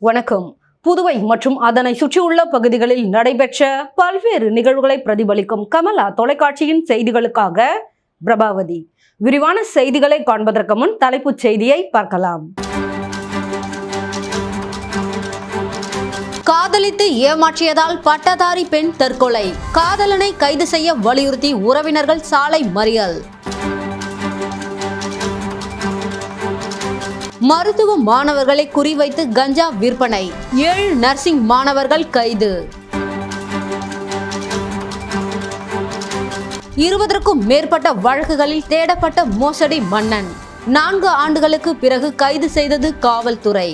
வணக்கம். புதுவை மற்றும் அதனை சுற்றியுள்ள பகுதிகளில் நடைபெற்ற பல்வேறு நிகழ்வுகளை பிரதிபலிக்கும் கமலா தொலைக்காட்சியின் செய்திகளுக்காக பிரபாவதி. விரிவான செய்திகளை காண்பதற்கு முன் தலைப்புச் செய்தியை பார்க்கலாம். காதலித்து ஏமாற்றியதால் பட்டதாரி பெண் தற்கொலை. காதலனை கைது செய்ய வலியுறுத்தி உறவினர்கள் சாலை மறியல். மருத்துவ மாணவர்களை குறிவைத்து கஞ்சா விற்பனை. 7 நர்சிங் மாணவர்கள் கைது. 20க்கும் மேற்பட்ட வழக்குகளில் தேடப்பட்ட மோசடி மன்னன் 4 ஆண்டுகளுக்கு பிறகு கைது செய்தது காவல்துறை.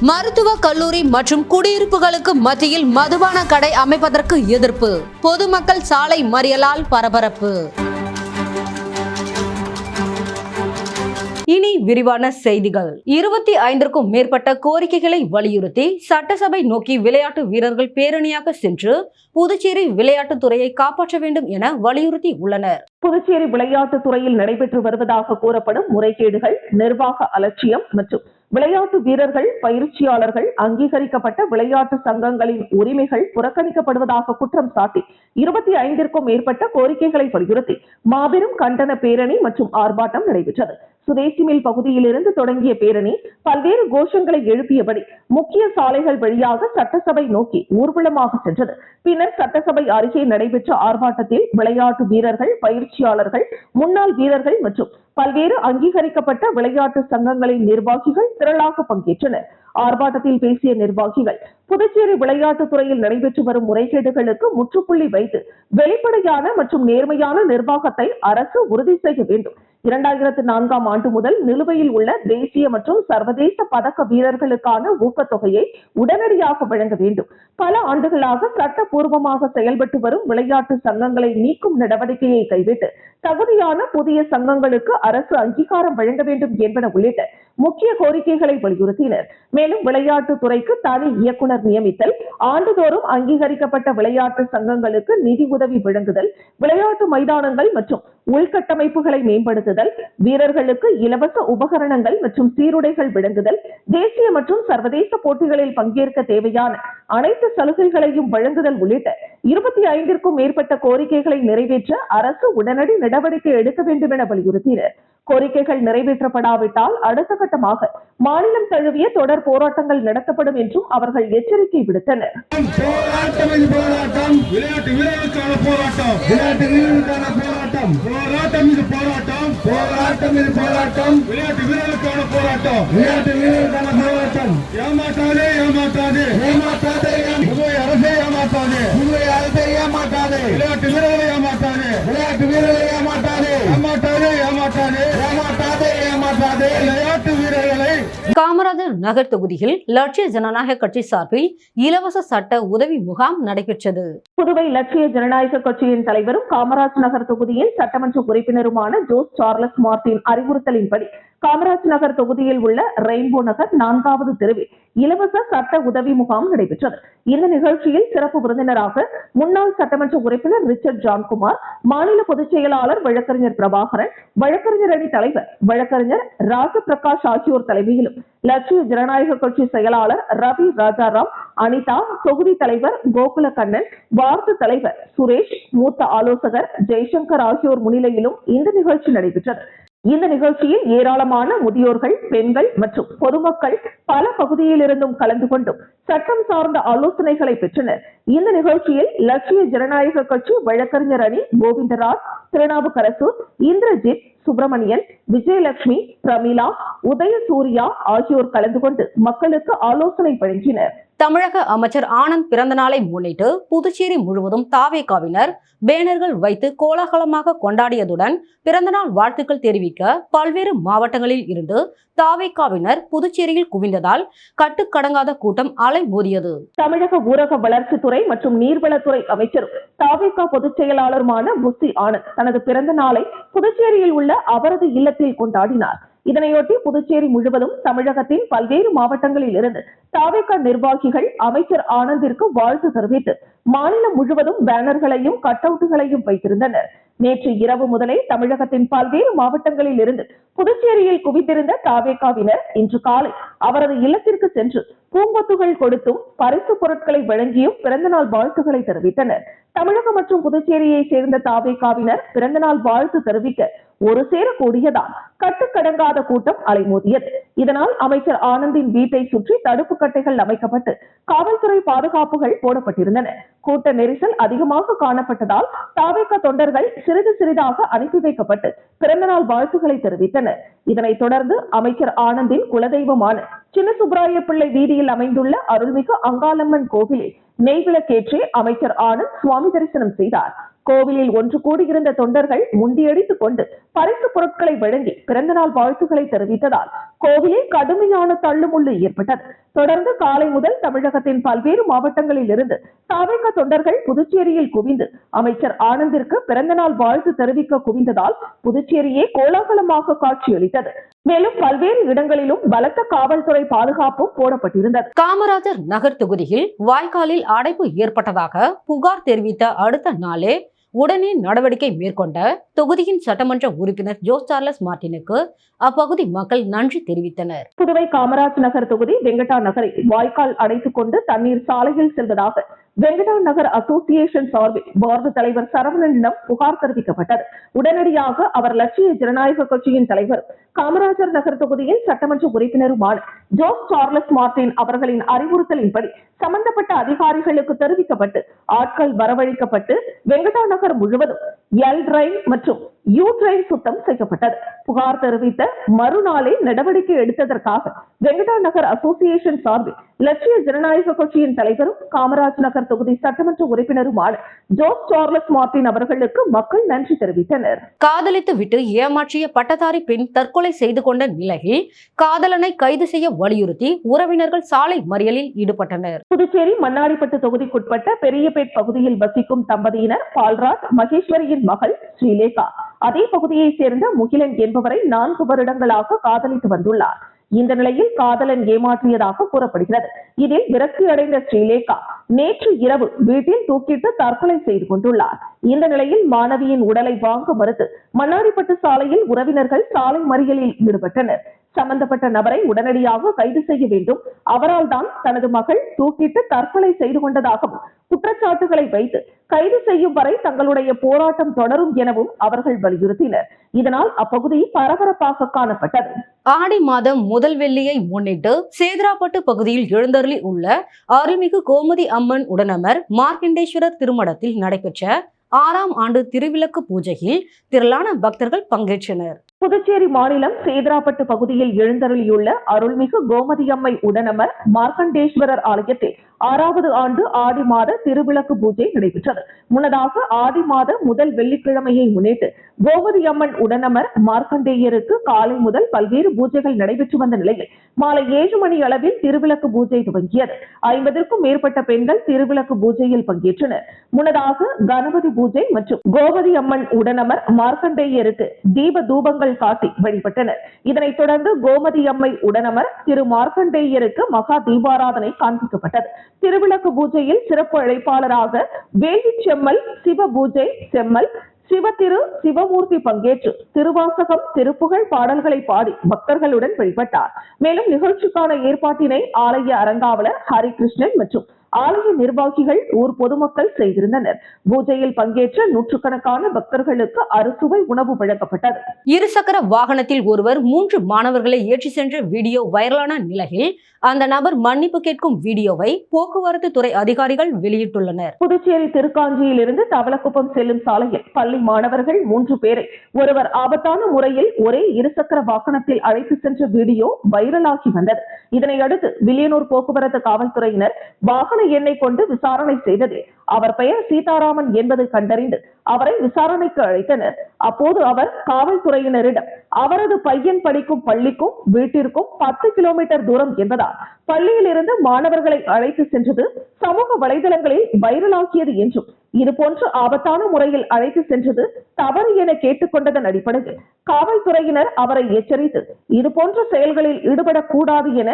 மருத்துவ கல்லூரி மற்றும் குடியிருப்புகளுக்கு மத்தியில் மதுபான கடை அமைப்பதற்கு எதிர்ப்பு. பொதுமக்கள் சாலை மறியலால் பரபரப்பு. இனி விரிவான செய்திகள். 25க்கும் மேற்பட்ட கோரிக்கைகளை வலியுறுத்தி சட்டசபை நோக்கி விளையாட்டு வீரர்கள் பேரணியாக சென்று புதுச்சேரி விளையாட்டுத்துறையை காப்பாற்ற வேண்டும் என வலியுறுத்தி உள்ளனர். புதுச்சேரி விளையாட்டுத் துறையில் நடைபெற்று வருவதாக கூறப்படும் முறைகேடுகள், நிர்வாக அலட்சியம் மற்றும் விளையாட்டு வீரர்கள், பயிற்சியாளர்கள், அங்கீகரிக்கப்பட்ட விளையாட்டு சங்கங்களின் உரிமைகள் புறக்கணிக்கப்படுவதாக குற்றம் சாட்டி 25க்கும் மேற்பட்ட கோரிக்கைகளை வலியுறுத்தி மாபெரும் கண்டன பேரணி மற்றும் ஆர்ப்பாட்டம் நடைபெற்றது. சுதேசி மில் பகுதியிலிருந்து தொடங்கிய பேரணி பல்வேறு கோஷங்களை எழுப்பியபடி முக்கிய சாலைகள் வழியாக சட்டசபை நோக்கி ஊர்வலமாக சென்றது. பின்னர் சட்டசபை அருகே நடைபெற்ற ஆர்ப்பாட்டத்தில் விளையாட்டு வீரர்கள், பயிற்சியாளர்கள், முன்னாள் வீரர்கள் மற்றும் பல்வேறு அங்கீகரிக்கப்பட்ட விளையாட்டு சங்கங்களின் நிர்வாகிகள் திரளாக பங்கேற்றனர். ஆர்ப்பாட்டத்தில் பேசிய நிர்வாகிகள், புதுச்சேரி விளையாட்டுத் துறையில் நடைபெற்று வரும் முறைகேடுகளுக்கு முற்றுப்புள்ளி வைத்து வெளிப்படையான மற்றும் நேர்மையான நிர்வாகத்தை அரசு உறுதி செய்ய வேண்டும். 2004ஆம் ஆண்டு முதல் நிலுவையில் உள்ள தேசிய மற்றும் சர்வதேச பதக்க வீரர்களுக்கான ஊக்கத்தொகையை உடனடியாக வழங்க வேண்டும். பல ஆண்டுகளாக சட்டப்பூர்வமாக செயல்பட்டு வரும் விளையாட்டு சங்கங்களை நீக்கும் நடவடிக்கையை கைவிட்டு தகுதியான புதிய சங்கங்களுக்கு அரசு அங்கீகாரம் வழங்க வேண்டும் என்பன உள்ளிட்ட முக்கிய கோரிக்கைகளை வலியுறுத்தினர். மேலும் விளையாட்டு துறைக்கு தனி இயக்குனர் நியமித்தல், ஆண்டுதோறும் அங்கீகரிக்கப்பட்ட விளையாட்டு சங்கங்களுக்கு நிதி உதவி வழங்குதல், விளையாட்டு மைதானங்கள் மற்றும் உள்கட்டமைப்புகளை மேம்படுத்துதல், வீரர்களுக்கு இலவச உபகரணங்கள் மற்றும் சீருடைகள் வழங்குதல், தேசிய மற்றும் சர்வதேச போட்டிகளில் பங்கேற்க தேவையான அனைத்து சலுகைகளையும் வழங்குதல் உள்ளிட்ட 25க்கும் மேற்பட்ட கோரிக்கைகளை நிறைவேற்ற அரசு உடனடி நடவடிக்கை எடுக்க வேண்டும் என வலியுறுத்தினர். கோரிக்கைகள் நிறைவேற்றப்படாவிட்டால் அடுத்த கட்டமாக மாநிலம் தழுவிய தொடர் போராட்டங்கள் நடத்தப்படும் என்றும் அவர்கள் எச்சரிக்கை விடுத்தனர். காமராஜர் நகர் தொகுதியில் லட்சிய ஜனநாயக கட்சி சார்பில் இலவச சட்ட உதவி முகாம் நடைபெற்றது. புதுவை லட்சிய ஜனநாயக கட்சியின் தலைவரும் காமராஜ் நகர் தொகுதியின் சட்டமன்ற உறுப்பினருமான ஜோஸ் சார்லஸ் மார்டின் அறிவுறுத்தலின்படி காமராஜ் நகர் தொகுதியில் உள்ள ரெயின்போ நகர் 4வது தெருவில் இலவச சட்ட உதவி முகாம் நடைபெற்றது. இந்த நிகழ்ச்சியில் சிறப்பு விருந்தினராக முன்னாள் சட்டமன்ற உறுப்பினர் ரிச்சர்ட் ஜான்குமார், மாநில பொதுச் செயலாளர் வழக்கறிஞர் பிரபாகரன், வழக்கறிஞர் அணி தலைவர் வழக்கறிஞர் ராஜபிரகாஷ் ஆகியோர் தலைமையிலும் லட்சிய ஜனநாயக கட்சி செயலாளர் ரவி ராஜாராம், அனிதா, தொகுதி தலைவர் கோகுல கண்ணன், வார்டு தலைவர் சுரேஷ், மூத்த ஆலோசகர் ஜெய்சங்கர் ஆகியோர் முன்னிலையிலும் இந்த நிகழ்ச்சி நடைபெற்றது. இந்த நிகழ்ச்சியில் ஏராளமான முதியோர்கள், பெண்கள் மற்றும் பொதுமக்கள் பல பகுதியிலிருந்தும் கலந்து கொண்டும் சட்டம் சார்ந்த ஆலோசனைகளை பெற்றனர். இந்த நிகழ்ச்சியில் லட்சிய ஜனநாயக கட்சி வழக்கறிஞர் அணி கோவிந்தராஜ், திருநாவுக்கரசு, இந்திரஜித், சுப்பிரமணியன், விஜயலட்சுமி, பிரமிளா, உதயசூர்யா ஆகியோர் கலந்து கொண்டு மக்களுக்கு ஆலோசனை வழங்கினர். தமிழக அமைச்சர் ஆனந்த் பிறந்த நாளை முன்னிட்டு புதுச்சேரி முழுவதும் தாவேகாவினர் பேனர்கள் வைத்து கோலாகலமாக கொண்டாடியதுடன் பிறந்தநாள் வாழ்த்துக்கள் தெரிவிக்க பல்வேறு மாவட்டங்களில் இருந்து தாவேகாவினர் புதுச்சேரியில் குவிந்ததால் கட்டுக்கடங்காத கூட்டம் அலைமோதியது. தமிழக ஊரக வளர்ச்சித்துறை மற்றும் நீர்வளத்துறை அமைச்சரும் தாவேகா பொதுச் செயலாளருமான புசி ஆனந்த் தனது பிறந்த நாளை புதுச்சேரியில் உள்ள அவரது இல்லத்தில் கொண்டாடினார். இதனையொட்டி புதுச்சேரி முழுவதும் தமிழகத்தின் பல்வேறு மாவட்டங்களில் இருந்து தாவேகா நிர்வாகிகள் அமைச்சர் ஆனந்திற்கு வாழ்த்து தெரிவித்து மாநிலம் முழுவதும் பேனர்களையும் கட் அவுட்டுகளையும் வைத்திருந்தனர். நேற்று இரவு முதலே தமிழகத்தின் பல்வேறு மாவட்டங்களில் இருந்து புதுச்சேரியில் குவிந்திருந்த தாவேகாவினர் இன்று காலை அவரது இல்லத்திற்கு சென்று பூங்கொத்துகள் கொடுத்தும் பரிசு பொருட்களை வழங்கியும் பிறந்தநாள் வாழ்த்துக்களை தெரிவித்தனர். தமிழகம் மற்றும் புதுச்சேரியை சேர்ந்த தாவேகாவினர் பிறந்தநாள் வாழ்த்து தெரிவிக்க ஒரு சேர கூடியதால் கட்டுக்கடங்காத கூட்டம் அலைமோதியது. இதனால் அமைச்சர் ஆனந்தின் வீட்டை சுற்றி தடுப்பு கட்டைகள் அமைக்கப்பட்டு காவல்துறை பாதுகாப்புகள் போடப்பட்டிருந்தன. கூட்ட நெரிசல் அதிகமாக காணப்பட்டதால் தாவேகா தொண்டர்கள் சிறிது சிறிதாக அனுப்பி வைக்கப்பட்டு பிறந்தநாள் வாழ்த்துக்களை தெரிவித்தனர். இதனைத் தொடர்ந்து அமைச்சர் ஆனந்தின் குலதெய்வமான சின்ன சுப்ராய பிள்ளை வீதியில் அமைந்துள்ள அருள்மிகு அங்காளம்மன் கோவிலில் நெய்விளக்கேற்றி அமைச்சர் ஆனந்த் சுவாமி தரிசனம் செய்தார். கோவிலில் ஒன்று கூடியிருந்த தொண்டர்கள் முண்டியடித்துக் கொண்டு பரிசு பொருட்களை வழங்கி பிறந்தநாள் வாழ்த்துக்களை தெரிவித்ததால் கோவிலில் கடுமையான தள்ளுமுள்ளு ஏற்பட்டது. தொடர்ந்து காலை முதல் தமிழகத்தின் பல்வேறு மாவட்டங்களில் இருந்து தாவேகா தொண்டர்கள் புதுச்சேரியில் குவிந்து அமைச்சர் ஆனந்திற்கு பிறந்தநாள் வாழ்த்து தெரிவிக்க குவிந்ததால் புதுச்சேரியே கோலாகலமாக காட்சியளித்தது. மேலும் பல்வேறு இடங்களிலும் பலத்த காவல்துறை பாதுகாப்பும் போடப்பட்டிருந்தது. காமராஜர் நகர் தொகுதியில் வாய்க்காலில் அடைப்பு ஏற்பட்டதாக புகார் தெரிவித்த அடுத்த நாளே உடனே நடவடிக்கை மேற்கொண்ட தொகுதியின் சட்டமன்ற உறுப்பினர் ஜோஸ் சார்லஸ் மார்டினுக்கு அப்பகுதி மக்கள் நன்றி தெரிவித்தனர். புதுவை காமராஜ் நகர் தொகுதி வெங்கடா நகரை வாய்க்கால் அடைத்துக் கொண்டு தண்ணீர் சாலையில் செல்வதாக வெங்கடா நகர் அசோசியேஷன் சார்பில் வார்டு தலைவர் சரவணனிடம் புகார் தெரிவிக்கப்பட்டது. உடனடியாக அவர் லட்சிய ஜனநாயக கட்சியின் தலைவர் காமராஜர் நகர் தொகுதியின் சட்டமன்ற உறுப்பினருமான ஜோஸ் சார்லஸ் மார்டின் அவர்களின் அறிவுறுத்தலின்படி சம்பந்தப்பட்ட அதிகாரிகளுக்கு தெரிவிக்கப்பட்டு ஆட்கள் வரவழைக்கப்பட்டு வெங்கடா நகர் முழுவதும் எல் டிரைன் மற்றும் யூ டிரைன் சுத்தம் செய்யப்பட்டது. புகார் தெரிவித்த மறுநாளே நடவடிக்கை எடுத்ததற்காக வெங்கடா நகர் அசோசியேஷன் சார்பில் லட்சிய ஜனநாயக கட்சியின் தலைவரும் காமராஜ் நகர் தொகுதி சட்டமன்ற உறுப்பினருமான ஜோஸ் சார்லஸ் மார்டின் அவர்களுக்கு மக்கள் நன்றி தெரிவித்தனர். காதலித்து விட்டு ஏமாற்றிய பட்டதாரி பெண் தற்கொலை செய்து கொண்ட நிலையில் காதலனை கைது செய்ய வலியுறுத்தி உறவினர்கள் சாலை மறியலில் ஈடுபட்டனர். புதுச்சேரி மண்ணாடிப்பட்டு தொகுதிக்குட்பட்ட பெரியபேட் பகுதியில் வசிக்கும் தம்பதியினர் பால்ராஜ் மகேஸ்வரியின் மகள் ஸ்ரீலேகா அதே பகுதியை சேர்ந்த முகிலன் என்பவரை 4 வருடங்களாக காதலித்து வந்துள்ளார். இந்த நிலையில் காதலன் ஏமாற்றியதாக கூறப்படுகிறது. இதில் விரக்தி அடைந்த ஸ்ரீலேகா நேற்று இரவு வீட்டில் தூக்கிட்டு தற்கொலை செய்து கொண்டுள்ளார். இந்த நிலையில் மாணவியின் உடலை வாங்க மறுத்து மண்ணாடிப்பட்டு சாலையில் உறவினர்கள் சாலை மறியலில் ஈடுபட்டனர். சம்பந்தப்பட்ட நபரை உடனடியாக கைது செய்ய வேண்டும், அவரால் தான் தனது மகள் தூக்கிட்டு தற்கொலை செய்து கொண்டதாகவும் குற்றச்சாட்டுகளை வைத்து கைது செய்யும் வரை தங்களுடைய போராட்டம் தொடரும் எனவும் அவர்கள் வலியுறுத்தினர். இதனால் அப்பகுதி பரபரப்பாக காணப்பட்டது. ஆடி மாதம் முதல் வெள்ளியை முன்னிட்டு சேதராப்பட்டு பகுதியில் எழுந்தருளி உள்ள அருள்மிகு கோமதி அம்மன் உடனமர் மார்க்கண்டேஸ்வரர் திருமடத்தில் நடைபெற்ற 6ஆம் ஆண்டு திருவிளக்கு பூஜையில் திரளான பக்தர்கள் பங்கேற்றனர். புதுச்சேரி மாநிலம் சேதராப்பட்டு பகுதியில் எழுந்தருளியுள்ள அருள்மிகு கோமதி அம்மை உடனமர் மார்க்கண்டேஸ்வரர் ஆலயத்தில் 6வது ஆண்டு ஆடி மாத திருவிளக்கு பூஜை நடைபெற்றது. முன்னதாக ஆடி மாத முதல் வெள்ளிக்கிழமையை முன்னிட்டு கோமதி அம்மன் உடனமர் மார்க்கண்டேயருக்கு காலை முதல் பல்வேறு பூஜைகள் நடைபெற்று வந்த நிலையில் மாலை 7 மணி அளவில் திருவிளக்கு பூஜை துவங்கியது. 50க்கும் மேற்பட்ட பெண்கள் திருவிளக்கு பூஜையில் பங்கேற்றனர். முன்னதாக கணபதி பூஜை மற்றும் கோமதி அம்மன் உடனமர் மார்க்கண்டேயருக்கு தீப தூபங்கள் காட்டி வழிபட்டனர். இதனைத் தொடர்ந்து கோமதி அம்மை உடனமர் திரு மார்க்கண்டேயருக்கு மகா தீபாராதனை காண்பிக்கப்பட்டது. திருவிளக்கு பூஜையில் சிறப்பு அழைப்பாளராக வேள்வி செம்மல், சிவ பூஜை செம்மல், சிவத்திரு சிவமூர்த்தி பங்கேற்று திருவாசகம் திருப்புகழ் பாடல்களை பாடி பக்தர்களுடன் வழிபட்டார். மேலும் நிகழ்ச்சிக்கான ஏற்பாட்டினை ஆலய அறங்காவலர் ஹரிகிருஷ்ணன் மற்றும் ஆலய நிர்வாகிகள் ஊர் பொதுமக்கள் செய்திருந்தனர். பூஜையில் பங்கேற்ற நூற்றுக்கணக்கான பக்தர்களுக்கு அறுசுவை உணவு வழங்கப்பட்டது. இருசக்கர வாகனத்தில் ஒருவர் 3 மாணவர்களை ஏற்றி சென்ற வீடியோ வைரலான நிலையில் அந்த நபர் மன்னிப்பு கேட்கும் வீடியோவை போக்குவரத்து துறை அதிகாரிகள் வெளியிட்டுள்ளனர். புதுச்சேரி திருக்காஞ்சியில் இருந்து தவளக்குப்பம் செல்லும் சாலையில் பள்ளி மாணவர்கள் 3 பேரை ஒருவர் ஆபத்தான முறையில் ஒரே இருசக்கர வாகனத்தில் அழைத்து சென்ற வீடியோ வைரலாகி வந்தது. இதனையடுத்து வில்லியனூர் போக்குவரத்து காவல்துறையினர் வாகன எண்ணை கொண்டு விசாரணை செய்தது. அவர் பெயர் சீதாராமன் என்பதை கண்டறிந்து அவரை விசாரணைக்கு அழைத்தனர். அப்போது அவர் காவல்துறையினரிடம் அவரது பையன் படிக்கும் பள்ளிக்கும் வீட்டிற்கும் 10 கிலோமீட்டர் தூரம் என்பதால் பள்ளியில் இருந்து மாணவர்களை அழைத்து சென்றது சமூக வலைதளங்களில் வைரலாகியது என்றும் இதுபோன்று ஆபத்தான முறையில் அழைத்து சென்றது தவறு என கேட்டுக்கொண்டதன் அடிப்படையில் காவல்துறையினர் அவரை எச்சரித்து இதுபோன்ற செயல்களில் ஈடுபடக்கூடாது என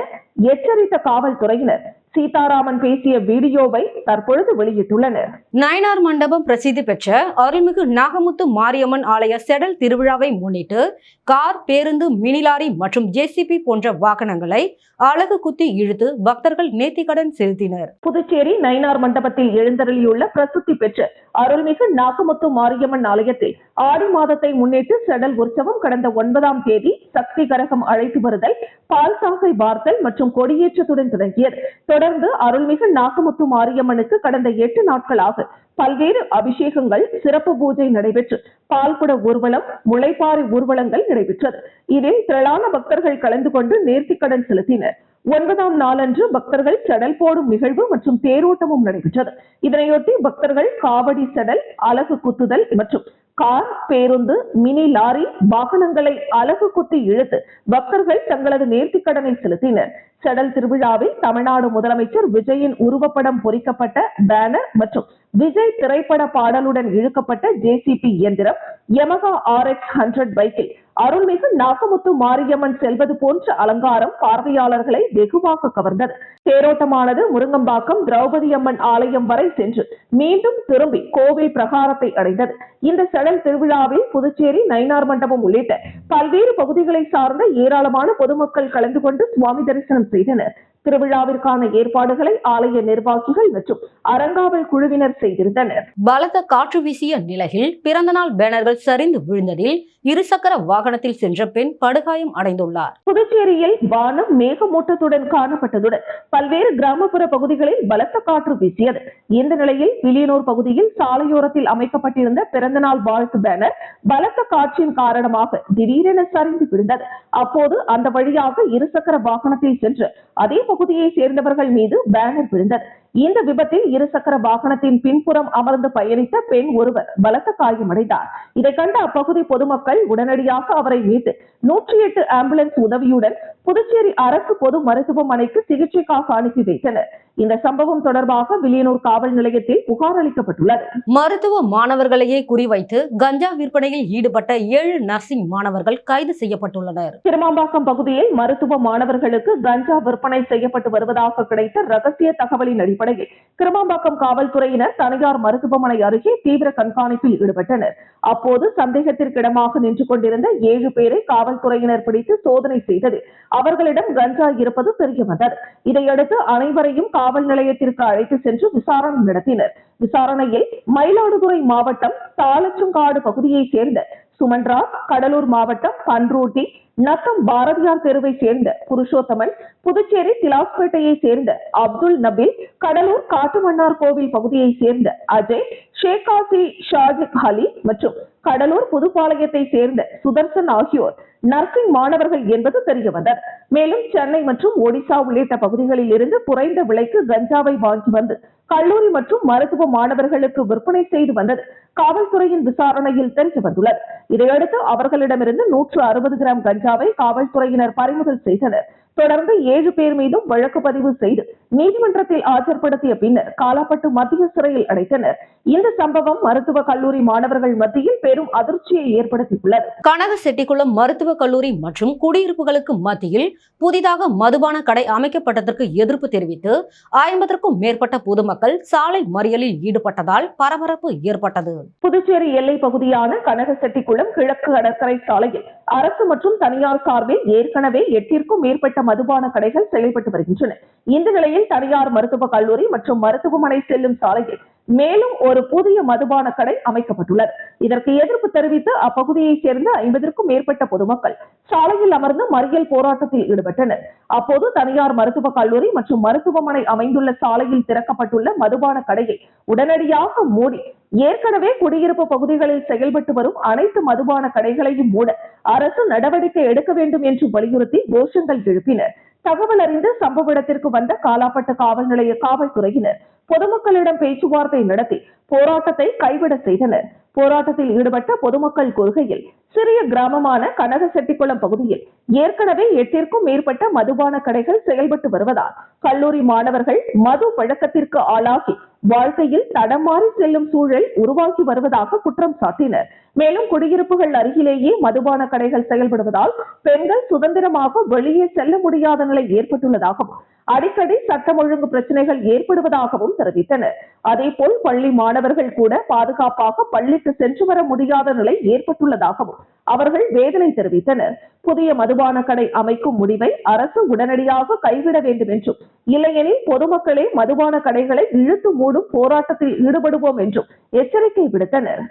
எச்சரித்த காவல்துறையினர் சீதாராமன் பேசிய வீடியோவை தற்பொழுது வெளியிட்டுள்ளனர். நயினார் மண்டபம் பிரசித்தி பெற்ற அருள்மிகு நாகமுத்து மாரியம்மன் ஆலய செடல் திருவிழாவை முன்னிட்டு கார், பேருந்து, மினி லாரி மற்றும் ஜேசிபி போன்ற வாகனங்களை அலகு குத்தி இழுத்து பக்தர்கள் நேர்த்திக்கடன் செலுத்தினர். புதுச்சேரி நயினார் மண்டபத்தில் எழுந்தருளியுள்ள பிரசித்தி பெற்ற அருள்மிகு நாகமுத்து மாரியம்மன் ஆலயத்தில் ஆடி மாதத்தை முன்னிட்டு செடல் உற்சவம் கடந்த 9ஆம் தேதி சக்தி கரகம் அழைத்து வருதல், பால் சாகை வார்த்தல் மற்றும் கொடியேற்றத்துடன் தொடங்கியது. தொடர்ந்து அருள்மிகு நாகமுத்து மாரியம்மனுக்கு கடந்த 8 நாட்களாக பல்வேறு அபிஷேகங்கள், சிறப்பு பூஜை நடைபெற்று பால்குட ஊர்வலம், முளைப்பாரி ஊர்வலங்கள் நடைபெற்றது. இதில் திரளான பக்தர்கள் கலந்து கொண்டு நேர்த்திக்கடன் செலுத்தினர். 9ஆம் நாளன்று பக்தர்கள் செடல் போடும் நிகழ்வு மற்றும் தேரோட்டமும் நடைபெற்றது. இதனையொட்டி பக்தர்கள் காவடி செடல், அலகு குத்துதல் மற்றும் கார், பேருந்து, மினி லாரி வாகனங்களை அலகு குத்தி இழுத்து பக்தர்கள் தங்களது நேர்த்திக்கடனை செலுத்தினர். செடல் திருவிழாவில் தமிழ்நாடு முதலமைச்சர் விஜயின் உருவப்படம் பொறிக்கப்பட்ட பேனர் மற்றும் விஜய் திரைப்பட பாடலுடன் இழுக்கப்பட்ட ஜேசிபி இயந்திரம், யமகா RX 100 பைக்கில் அருள்மிகு நாகமுத்து மாரியம்மன் செல்வது போன்ற அலங்காரம் பார்வையாளர்களை வெகுவாக கவர்ந்தது. தேரோட்டமானது முருங்கம்பாக்கம் திரௌபதி அம்மன் ஆலயம் வரை சென்று மீண்டும் திரும்பி கோவில் பிரகாரத்தை அடைந்தது. இந்த செடல் திருவிழாவில் புதுச்சேரி நயினார் மண்டபம் உள்ளிட்ட பல்வேறு பகுதிகளை சார்ந்த ஏராளமான பொதுமக்கள் கலந்து கொண்டு சுவாமி தரிசனம் செய்தனர். திருவிழாவிற்கான ஏற்பாடுகளை ஆலய நிர்வாகிகள் மற்றும் அறங்காவல் குழுவினர் செய்திருந்தனர். பலத்த காற்று வீசிய நிலையில் பிறந்தநாள் பேனர்கள் சரிந்து விழுந்ததில் இருசக்கர வாகனத்தில் சென்ற பெண் படுகாயம் அடைந்துள்ளார். புதுச்சேரியில் வானம் மேகமூட்டத்துடன் காணப்பட்டதுடன் பல்வேறு கிராமப்புற பகுதிகளில் பலத்த காற்று வீசியது. இந்த நிலையில் வில்லியனூர் பகுதியில் சாலையோரத்தில் அமைக்கப்பட்டிருந்த பிறந்தநாள் வாழ்த்து பேனர் பலத்த காற்றின் காரணமாக திடீரென சரிந்து விழுந்தது. அப்போது அந்த வழியாக இருசக்கர வாகனத்தில் சென்று அதே பகுதியை சேர்ந்தவர்கள் மீது பேனர் விழுந்தது. இந்த விபத்தில் இருசக்கர வாகனத்தின் பின்புறம் அமர்ந்து பயணித்த பெண் ஒருவர் பலத்த காயமடைந்தார். இதை கண்ட அப்பகுதி பொதுமக்கள் உடனடியாக அவரை மீட்டு 108 ஆம்புலன்ஸ் உதவியுடன் புதுச்சேரி அரசு பொது மருத்துவமனைக்கு சிகிச்சைக்காக அனுப்பி வைத்தனர். இந்த சம்பவம் தொடர்பாக வில்லியனூர் காவல் நிலையத்தில் புகார் அளிக்கப்பட்டுள்ளது. மருத்துவ மாணவர்களையே குறிவைத்து கஞ்சா விற்பனையில் ஈடுபட்ட 7 நர்சிங் மாணவர்கள் கைது செய்யப்பட்டுள்ளனர். திருமாம்பாக்கம் பகுதியில் மருத்துவ மாணவர்களுக்கு கஞ்சா விற்பனை செய்யப்பட்டு வருவதாக கிடைத்த ரகசிய தகவலின் அடிப்படையில் திருமாம்பாக்கம் காவல்துறையினர் தனியார் மருத்துவமனை அருகே தீவிர கண்காணிப்பில் ஈடுபட்டனர். அப்போது சந்தேகத்திற்கிடமாக நின்று கொண்டிருந்த 7 பேரை காவல்துறையினர் பிடித்து சோதனை செய்தது. அவர்களிடம் கஞ்சா இருப்பது தெரிய வந்தது. இதையடுத்து அனைவரையும் காவல் நிலையத்திற்கு அழைத்து சென்று விசாரணை நடத்தினர். விசாரணையில் மயிலாடுதுறை மாவட்டம் தாளச்சங்காடு பகுதியை சேர்ந்த சுமன்ராஜ், கடலூர் மாவட்டம் பன்ருட்டி நத்தம் பாரதியார் தெருவை சேர்ந்த புருஷோத்தமன், புதுச்சேரி திலாஸ்பேட்டையை சேர்ந்த அப்துல் நபீல், கடலூர் காட்டுமன்னார் கோவில் பகுதியை சேர்ந்த அஜய், ஷேகாசி ஷாஜிக் அலி மற்றும் கடலூர் புதுப்பாளையத்தை சேர்ந்த சுதர்சன் ஆகியோர் நர்சிங் மாணவர்கள் என்பது தெரிய வந்தது. மேலும் சென்னை மற்றும் ஒடிசா உள்ளிட்ட பகுதிகளில் இருந்து குறைந்த விலைக்கு கஞ்சாவை வாங்கி வந்து கல்லூரி மற்றும் மருத்துவ மாணவர்களுக்கு விற்பனை செய்து வந்தது காவல்துறையின் விசாரணையில் தெரிய வந்துள்ளது. இதையடுத்து அவர்களிடமிருந்து 160 கிராம் கஞ்சாவை காவல்துறையினர் பறிமுதல் செய்தனர். தொடர்ந்து 7 பேர் மீதும் வழக்கு பதிவு செய்து நீதிமன்றத்தில் ஆஜர்படுத்திய பின்னர் காலாப்பட்டு மத்திய சிறையில் அடைத்தனர். இந்த சம்பவம் மருத்துவ கல்லூரி மாணவர்கள் மத்தியில் பெரும் அதிர்ச்சியை ஏற்படுத்தியுள்ளது. கனகசெட்டிக்குளம் மருத்துவ கல்லூரி மற்றும் குடியிருப்புகளுக்கு மத்தியில் புதிதாக மதுபான கடை அமைக்கப்பட்டதற்கு எதிர்ப்பு தெரிவித்து 50க்கும் மேற்பட்ட பொதுமக்கள் சாலை மறியலில் ஈடுபட்டதால் பரபரப்பு ஏற்பட்டது. புதுச்சேரி எல்லை பகுதியான கனகசெட்டிக்குளம் கிழக்கு கடற்கரை சாலையில் அரசு மற்றும் தனியார் சார்பில் ஏற்கனவே 8ற்கும் மேற்பட்ட மதுபான கடைகள் செயல்பட்டு வருகின்றன. இந்த நிலையில் தனியார் மருத்துவக் கல்லூரி மற்றும் மருத்துவமனை செல்லும் சாலையில் மேலும் ஒரு புதிய மதுபான கடை அமைக்கப்பட்டுள்ளது. இதற்கு எதிர்ப்பு தெரிவித்து அப்பகுதியை சேர்ந்த 50ற்கும் மேற்பட்ட பொதுமக்கள் சாலையில் அமர்ந்து மறியல் போராட்டத்தில் ஈடுபட்டனர். அப்போது தனியார் மருத்துவக் கல்லூரி மற்றும் மருத்துவமனை அமைந்துள்ள சாலையில் திறக்கப்பட்டுள்ள மதுபான கடையை உடனடியாக மூடி ஏற்கனவே குடியிருப்பு பகுதிகளில் செயல்பட்டு வரும் அனைத்து மதுபான கடைகளையும் மூட அரசு நடவடிக்கை எடுக்க வேண்டும் என்று வலியுறுத்தி கோஷங்கள் எழுப்பினர். தகவல் அறிந்து சம்பவ இடத்திற்கு வந்த காலாப்பட்டு காவல் நிலைய காவல்துறையினர் பொதுமக்களிடம் பேச்சுவார்த்தை நடத்தி போராட்டத்தை கைவிட செய்தனர். போராட்டத்தில் ஈடுபட்ட பொதுமக்கள் கூறுகையில், சிறிய கிராமமான கனகசெட்டிக்குளம் பகுதியில் ஏற்கனவே 8ற்கும் மேற்பட்ட மதுபான கடைகள் செயல்பட்டு வருவதால் கல்லூரி மாணவர்கள் மது பழக்கத்திற்கு ஆளாகி வாழ்க்கையில் தடமாறி செல்லும் சூழல் உருவாகி வருவதாக குற்றம் சாட்டினர். மேலும் குடியிருப்புகள் அருகிலேயே மதுபான கடைகள் செயல்படுவதால் பெண்கள் சுதந்திரமாக வெளியே செல்ல முடியாத நிலை ஏற்பட்டுள்ளதாகவும் அடிக்கடி சட்டம் ஒழுங்கு பிரச்சனைகள் ஏற்படுவதாகவும் தெரிவித்தனர். அதேபோல் பள்ளி மாணவர்கள் கூட பாதுகாப்பாக பள்ளிக்கு சென்று வர முடியாத நிலை ஏற்பட்டுள்ளதாகவும் அவர்கள் வேதனை தெரிவித்தனர். புதிய மதுபான கடை அமைக்கும் முடிவை அரசு உடனடியாக கைவிட வேண்டும் என்றும், இல்லையெனில் பொதுமக்களே மதுபான கடைகளை இழுத்து மூடும் போராட்டத்தில் ஈடுபடுவோம் என்றும் எச்சரிக்கை விடுத்தனர்.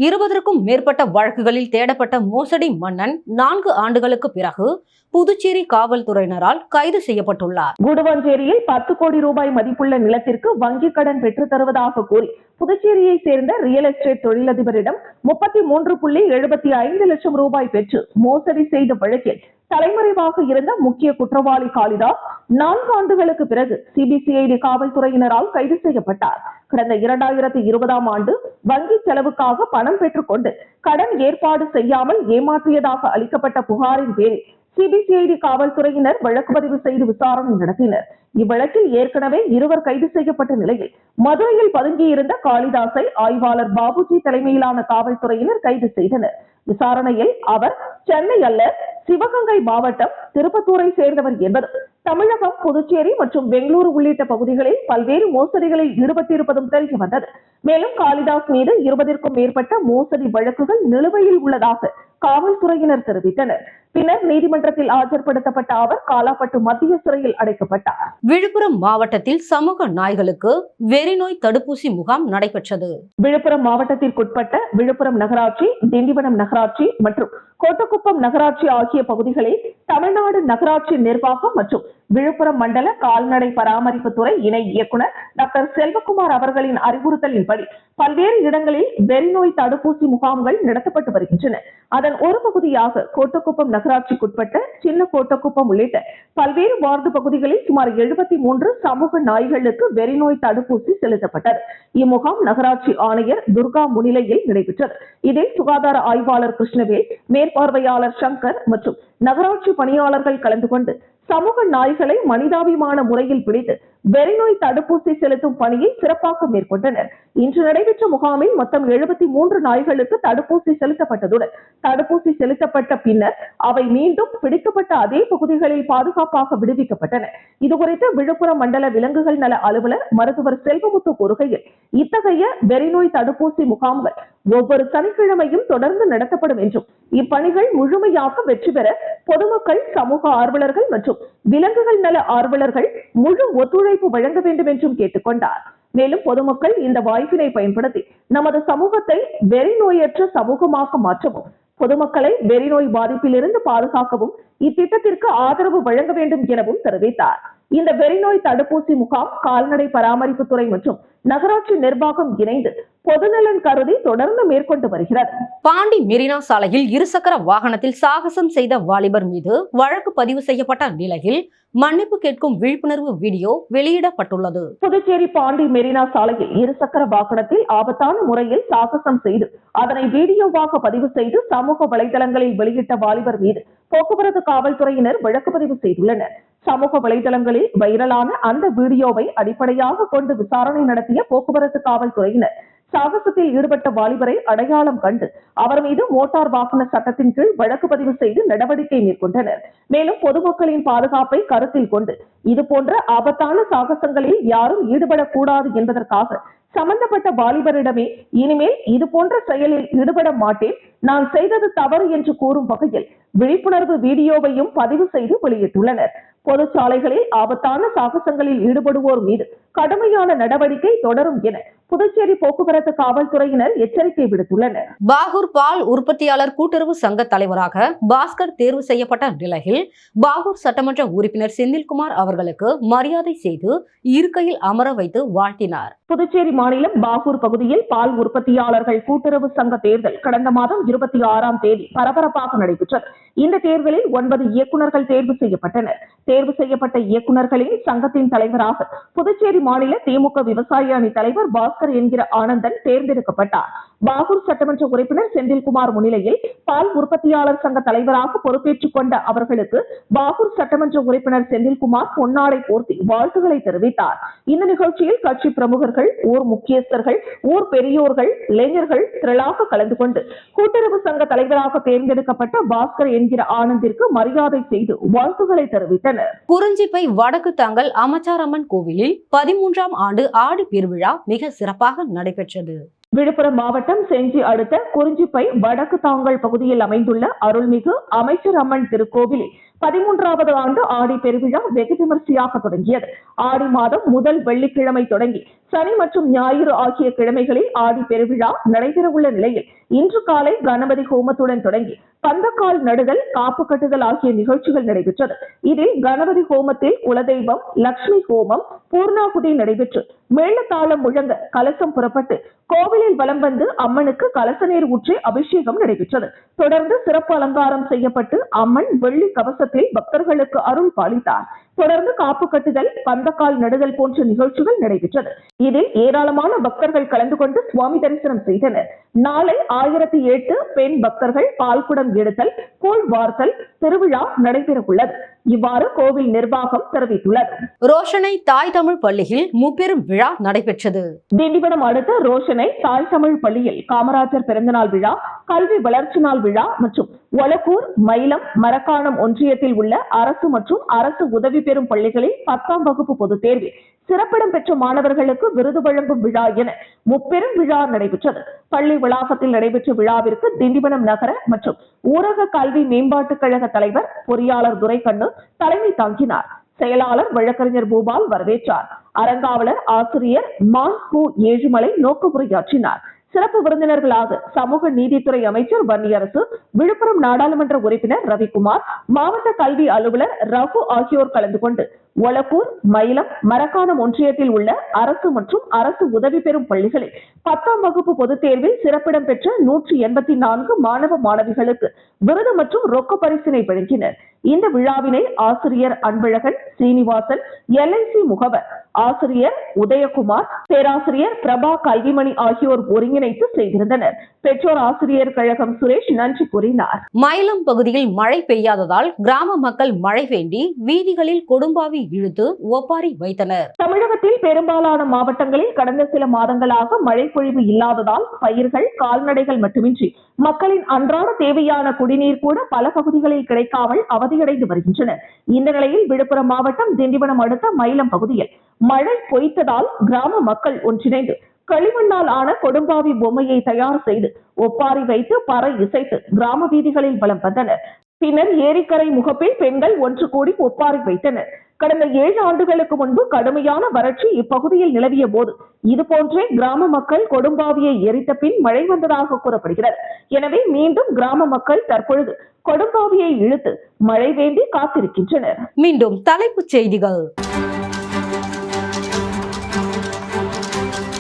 இருபதற்கும் மேற்பட்ட வழக்குகளில் தேடப்பட்ட மோசடி மன்னன் 4 ஆண்டுகளுக்கு பிறகு புதுச்சேரி காவல்துறையினரால் கைது செய்யப்பட்டுள்ளார். குடுவாஞ்சேரியில் 10 கோடி ரூபாய் மதிப்புள்ள நிலத்திற்கு வங்கிக் கடன் பெற்றுத் தருவதாக கூறி புதுச்சேரியை சேர்ந்த ரியல் எஸ்டேட் தொழிலதிபரிடம் 33.75 லட்சம் ரூபாய் பெற்று மோசடி செய்த வழக்கில் தலைமறைவாக இருந்த முக்கிய குற்றவாளி காளிதாஸ் 4 ஆண்டுகளுக்கு பிறகு சிபிசிஐடி காவல்துறையினரால் கைது செய்யப்பட்டார். கடந்த 2020ஆம் ஆண்டு வங்கி செலவுக்காக பணம் பெற்றுக்கொண்டு கடன் ஏற்பாடு செய்யாமல் ஏமாற்றியதாக அளிக்கப்பட்ட புகாரின் பேரில் சிபிசிஐடி காவல்துறையினர் வழக்கு பதிவு செய்து விசாரணை நடத்தினர். இவ்வழக்கில் ஏற்கனவே 2 கைது செய்யப்பட்ட நிலையில் மதுரையில் பதுங்கியிருந்த காளிதாஸை ஆய்வாளர் பாபுஜி தலைமையிலான காவல்துறையினர் கைது செய்தனர். விசாரணையில் அவர் சென்னை அல்ல, சிவகங்கை மாவட்டம் திருப்பத்தூரை சேர்ந்தவர் என்பதும், தமிழகம், புதுச்சேரி மற்றும் பெங்களூரு உள்ளிட்ட பகுதிகளில் பல்வேறு மோசடிகளில் ஈடுபட்டிருப்பதும் தெரிய வந்தது. மேலும் காளிதாஸ் மீது 20ற்கும் மேற்பட்ட மோசடி வழக்குகள் நிலுவையில் உள்ளதாக காவல்துறையினர் தெரிவித்தனர். பின்னர் நீதிமன்றத்தில் ஆஜர்படுத்தப்பட்ட அவர் காலாப்பட்டு மத்திய சிறையில் அடைக்கப்பட்டார். விழுப்புரம் மாவட்டத்தில் சமூக நாய்களுக்கு வெறிநோய் தடுப்பூசி முகாம் நடைபெற்றது. விழுப்புரம் மாவட்டத்திற்குட்பட்ட விழுப்புரம் நகராட்சி, திண்டிவனம் நகராட்சி மற்றும் கோட்டக்குப்பம் நகராட்சி ஆகிய பகுதிகளில் தமிழ்நாடு நகராட்சி நிர்வாகம் மற்றும் விழுப்புரம் மண்டல கால்நடை பராமரிப்பு துறை இணை இயக்குனர் டாக்டர் செல்வகுமார் அவர்களின் அறிவுறுத்தலின்படி பல்வேறு இடங்களில் வெறிநோய் தடுப்பூசி முகாம்கள் நடத்தப்பட்டு வருகின்றன. அதன் ஒரு பகுதியாக கோட்டக்குப்பம் நகராட்சிக்குட்பட்ட சின்ன கோட்டக்குப்பம் உள்ளிட்ட பல்வேறு வார்டு பகுதிகளில் சுமார் 73 சமூக நாய்களுக்கு வெறிநோய் தடுப்பூசி செலுத்தப்பட்டது. இம்முகாம் நகராட்சி ஆணையர் துர்கா முன்னிலையில் நடைபெற்றது. இதில் சுகாதார ஆய்வாளர் கிருஷ்ணவேல், மேற்பார்வையாளர் சங்கர் மற்றும் நகராட்சி பணியாளர்கள் கலந்து கொண்டு சமூக நாய்களை மனிதாபிமான முறையில் பிடித்து வெறிநோய் தடுப்பூசி செலுத்தும் பணியை சிறப்பாக மேற்கொண்டனர். இன்று நடைபெற்ற முகாமில் மொத்தம் 73 நாய்களுக்கு தடுப்பூசி செலுத்தப்பட்டதுடன் தடுப்பூசி செலுத்தப்பட்ட பின்னர் அவை மீண்டும் பிடிக்கப்பட்ட அதே பகுதிகளில் பாதுகாப்பாக விடுவிக்கப்பட்டன. இதுகுறித்து விழுப்புரம் மண்டல விலங்குகள் நல அலுவலர் மருத்துவர் செல்வமுத்து கூறுகையில், இத்தகைய வெறிநோய் தடுப்பூசி முகாம்கள் ஒவ்வொரு சனிக்கிழமையும் தொடர்ந்து நடத்தப்படும் என்றும், இப்பணிகள் முழுமையாக வெற்றி பெற பொதுமக்கள், சமூக ஆர்வலர்கள் மற்றும் விலங்குகள் நல ஆர்வலர்கள் முழு ஒத்துழைப்பு வழங்க வேண்டும் என்றும் கேட்டுக்கொண்டார். மேலும் பொதுமக்கள் இந்த வாய்ப்பினை பயன்படுத்தி நமது சமூகத்தை வெறிநோயற்ற சமூகமாக மாற்றவும், பொதுமக்களை வெறிநோய் பாதிப்பிலிருந்து பாதுகாக்கவும் இத்திட்டத்திற்கு ஆதரவு வழங்க வேண்டும் எனவும் தெரிவித்தார். இந்த வெறிநோய் தடுப்பூசி முகாம் கால்நடை பராமரிப்பு துறை மற்றும் நகராட்சி நிர்வாகம் இணைந்து பொதுநலன் கருதி தொடர்ந்து மேற்கொண்டு வருகிறது. பாண்டி மெரினா சாலையில் இருசக்கர வாகனத்தில் சாகசம் செய்த வாலிபர் மீது வழக்கு பதிவு செய்யப்பட்ட நிலையில் மன்னிப்பு கேட்கும் விழிப்புணர்வு வீடியோ வெளியிடப்பட்டுள்ளது. புதுச்சேரி பாண்டி மெரினா சாலையில் இருசக்கர வாகனத்தில் ஆபத்தான முறையில் சாகசம் செய்து அதனை வீடியோவாக பதிவு செய்து சமூக வலைதளங்களில் வெளியிட்ட வாலிபர் மீது போக்குவரத்து காவல்துறையினர் வழக்கு பதிவு செய்துள்ளனர். சமூக வலைதளங்களில் வைரலான அந்த வீடியோவை அடிப்படையாக கொண்டு விசாரணை நடத்திய போக்குவரத்து காவல்துறையினர் சாகசத்தில் ஈடுபட்ட வாலிபரை அடையாளம் கண்டு அவர் மீது மோட்டார் வாகன சட்டத்தின் கீழ் வழக்கு பதிவு செய்து நடவடிக்கை மேற்கொண்டனர். மேலும் பொதுமக்களின் பாதுகாப்பை கருத்தில் கொண்டு இதுபோன்ற ஆபத்தான சாகசங்களில் யாரும் ஈடுபடக்கூடாது என்பதற்காக சம்பந்தப்பட்ட வாலிபரிடமே இனிமேல் இதுபோன்ற செயலில் ஈடுபட மாட்டேன், நான் செய்தது தவறு என்று கூறும் வகையில் விழிப்புணர்வு வீடியோவையும் பதிவு செய்து வெளியிட்டுள்ளனர். பொது சாலைகளில் ஆபத்தான சாகசங்களில் ஈடுபடுவோர் மீது கடுமையான நடவடிக்கை தொடரும் என புதுச்சேரி போக்குவரத்து காவல்துறையினர் எச்சரிக்கை விடுத்துள்ளனர். பாகூர் பால் உற்பத்தியாளர் கூட்டுறவு சங்க தலைவராக பாஸ்கர் தேர்வு செய்யப்பட்ட நிலையில் பாகூர் சட்டமன்ற உறுப்பினர் செந்தில்குமார் அவர்களுக்கு மரியாதை செய்து இருக்கையில் அமர வைத்து வாழ்த்தினார். புதுச்சேரி மாநிலம் பாகூர் பகுதியில் பால் உற்பத்தியாளர்கள் கூட்டுறவு சங்க தேர்தல் கடந்த மாதம் 26ஆம் தேதி பரபரப்பாக நடைபெற்றது. இந்த தேர்தலில் 9 இயக்குநர்கள் தேர்வு செய்யப்பட்டனர். தேர்வு செய்யப்பட்ட இயக்குநர்களின் சங்கத்தின் தலைவராக புதுச்சேரி மாநில திமுக விவசாய அணி தலைவர் பாஸ்கர் என்கிற ஆனந்தன் தேர்ந்தெடுக்கப்பட்டார். பாகூர் சட்டமன்ற உறுப்பினர் செந்தில்குமார் முன்னிலையில் பால் உற்பத்தியாளர் சங்க தலைவராக பொறுப்பேற்றுக் கொண்ட அவர்களுக்கு பாகூர் சட்டமன்ற உறுப்பினர் செந்தில்குமார் பொன்னாடை போர்த்தி வாழ்த்துக்களை தெரிவித்தார். இந்த நிகழ்ச்சியில் கட்சி பிரமுகர்கள், ஊர் முக்கியஸ்தர்கள், ஊர் பெரியோர்கள், இளைஞர்கள் திரளாக கலந்து கொண்டு கூட்டுறவு சங்க தலைவராக தேர்ந்தெடுக்கப்பட்ட பாஸ்கர் என்கிற ஆனந்திற்கு மரியாதை செய்து வாழ்த்துக்களை தெரிவித்தனர். குறிஞ்சிப்பை வடக்கு தங்கல் அமைச்சாரம்மன் கோவிலில் 13ஆம் ஆண்டு ஆடி பெருவிழா மிக சிறப்பாக நடைபெற்றது. விழுப்புரம் மாவட்டம் செஞ்சி அடுத்த குறிஞ்சிப்பை வடக்கு தாங்கல் பகுதியில் அமைந்துள்ள அருள்மிகு அமைச்சர் அம்மன் திருக்கோவிலில் 13வது ஆண்டு ஆடி பெருவிழா வெகு விமர்சையாக தொடங்கியது. ஆடி மாதம் முதல் வெள்ளிக்கிழமை தொடங்கி சனி மற்றும் ஞாயிறு ஆகிய கிழமைகளில் ஆடி பெருவிழா நடைபெறவுள்ள நிலையில் இன்று காலை கணபதி ஹோமத்துடன் தொடங்கி பந்தக்கால் நடுதல், காப்பு கட்டுதல் ஆகிய நிகழ்ச்சிகள் நடைபெற்றது. இதில் கணபதி ஹோமத்தில் குலதெய்வம், லட்சுமி ஹோமம், பூர்ணாகுதி நடைபெற்று மேளதாளம் முழங்க கலசம் புறப்பட்டு கோவிலில் வலம் வந்து அம்மனுக்கு கலச நீர் ஊற்றி அபிஷேகம் நடைபெற்றது. தொடர்ந்து சிறப்பு அலங்காரம் செய்யப்பட்டு அம்மன் வெள்ளி கவசத்தில் பக்தர்களுக்கு அருள் பாலித்தார். தொடர்ந்து காப்பு கட்டுதல், பந்தக்கால் நடுதல் போன்ற நிகழ்ச்சிகள் நடைபெற்றது. இதில் ஏராளமான பக்தர்கள் கலந்து கொண்டு சுவாமி தரிசனம் செய்தனர். நாளை 1008 பெண் பக்தர்கள் பால்குடம் எடுத்தல், கூழ் வார்த்தல் திருவிழா நடைபெற உள்ளது. இவ்வாறு கோவில் நிர்வாகம் தெரிவித்துள்ளது. ரோஷனை தாய் தமிழ் பள்ளியில் முப்பெரும் விழா நடைபெற்றது. திண்டிவனம் அடுத்த ரோஷனை தாய் தமிழ் பள்ளியில் காமராஜர் பிறந்தநாள் விழா, கல்வி வளர்ச்சி நாள் விழா மற்றும் ஒலக்கூர், மயிலம், மரக்காணம் ஒன்றியத்தில் உள்ள அரசு மற்றும் அரசு உதவி பெறும் பள்ளிகளில் 10ஆம் வகுப்பு பொதுத் தேர்வில் சிறப்பிடம் பெற்ற மாணவர்களுக்கு விருது வழங்கும் விழா என முப்பெரும் விழா நடைபெற்றது. பள்ளி வளாகத்தில் நடைபெற்ற விழாவிற்கு திண்டிவனம் நகர மற்றும் ஊரக கல்வி மேம்பாட்டுக் கழக தலைவர் பொறியாளர் துரைக்கண்ணு தலைமை தாங்கினார். செயலாளர் வழக்கறிஞர் பூபால் வரவேற்றார். அறங்காவலர் ஆசிரியர் மான் கு ஏழுமலை நோக்கு உரையாற்றினார். சிறப்பு விருந்தினர்களாக சமூக நீதித்துறை அமைச்சர் வன்னியரசு, விழுப்புரம் நாடாளுமன்ற உறுப்பினர் ரவிக்குமார், மாவட்ட கல்வி அலுவலர் ரகு ஆகியோர் கலந்து கொண்டு ஒலக்கூர், மயிலம், மரக்காணம் ஒன்றியத்தில் உள்ள அரசு மற்றும் அரசு உதவி பெறும் பள்ளிகளில் 10ஆம் வகுப்பு பொதுத் தேர்வில் சிறப்பிடம் பெற்ற 184 மாணவ மாணவிகளுக்கு விருது மற்றும் ரொக்க பரிசினை வழங்கினர். இந்த விழாவினை ஆசிரியர் அன்பழகன், சீனிவாசன், LIC முகவர் ஆசிரியர் உதயகுமார், பேராசிரியர் பிரபா கல்விமணி ஆகியோர் ஒருங்கிணைத்து செய்திருந்தனர். பெற்றோர் ஆசிரியர் கழகம் சுரேஷ் நன்றி கூறினார். மயிலம் பகுதியில் மழை பெய்யாததால் கிராம மக்கள் மழை வேண்டி வீதிகளில் கொடும்பாவி இழுத்து ஒப்பாரி வைத்தனர். தமிழகத்தில் பெரும்பாலான மாவட்டங்களில் கடந்த சில மாதங்களாக மழை பொழிவு இல்லாததால் பயிர்கள், கால்நடைகள் மட்டுமின்றி மக்களின் அன்றாட தேவையான குடிநீர் கூட பல பகுதிகளில் கிடைக்காமல் அவதியடைந்து வருகின்றனர். இந்த நிலையில் விழுப்புரம் மாவட்டம் திண்டிவனம் அடுத்த மயிலம் பகுதியில் மழை பொய்த்ததால் கிராம மக்கள் ஒன்றிணைந்து களிமண்ணால் ஆன கொடும்பாவி பொம்மையை தயார் செய்து ஒப்பாரி வைத்து பறை இசைத்து கிராம வீதிகளில் வலம் வந்தனர். பின்னர் ஏரிக்கரை முகப்பில் பெண்கள் ஒன்று கூடி ஒப்பாரி வைத்தனர். கடந்த 7 ஆண்டுகளுக்கு முன்பு கடுமையான வறட்சி இப்பகுதியில் நிலவிய போது இதுபோன்றே கிராம மக்கள் கொடும்பாவியை எரித்த பின் மழை வந்ததாக கூறப்படுகிறது. எனவே மீண்டும் கிராம மக்கள் தற்பொழுது கொடும்பாவியை இழுத்து மழை வேண்டி காத்திருக்கின்றனர். மீண்டும் தலைப்புச் செய்திகள்.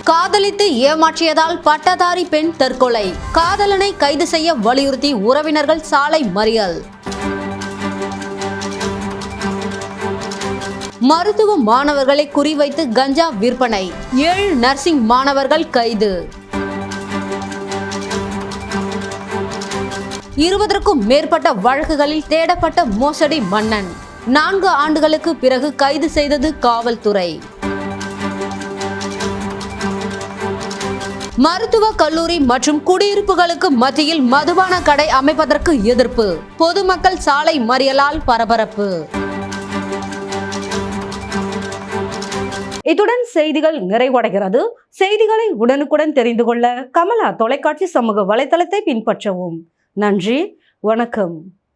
காதலித்து ஏமாற்றியதால் பட்டதாரி பெண் தற்கொலை. காதலனை கைது செய்ய வலியுறுத்தி உறவினர்கள் சாலை மறியல். மருத்துவ மாணவர்களை குறிவைத்து கஞ்சா விற்பனை. 7 நர்சிங் மாணவர்கள் கைது. 20க்கும் மேற்பட்ட வழக்குகளில் தேடப்பட்ட மோசடி மன்னன் 4 ஆண்டுகளுக்கு பிறகு கைது செய்தது காவல்துறை. மருத்துவ கல்லூரி மற்றும் குடியிருப்புகளுக்கு மத்தியில் மதுபான கடை அமைப்பதற்கு எதிர்ப்பு. பொதுமக்கள் சாலை மறியலால் பரபரப்பு. இத்துடன் செய்திகள் நிறைவடைகிறது. செய்திகளை உடனுக்குடன் தெரிந்து கொள்ள கமலா தொலைக்காட்சி சமூக வலைதளத்தை பின்பற்றவும். நன்றி, வணக்கம்.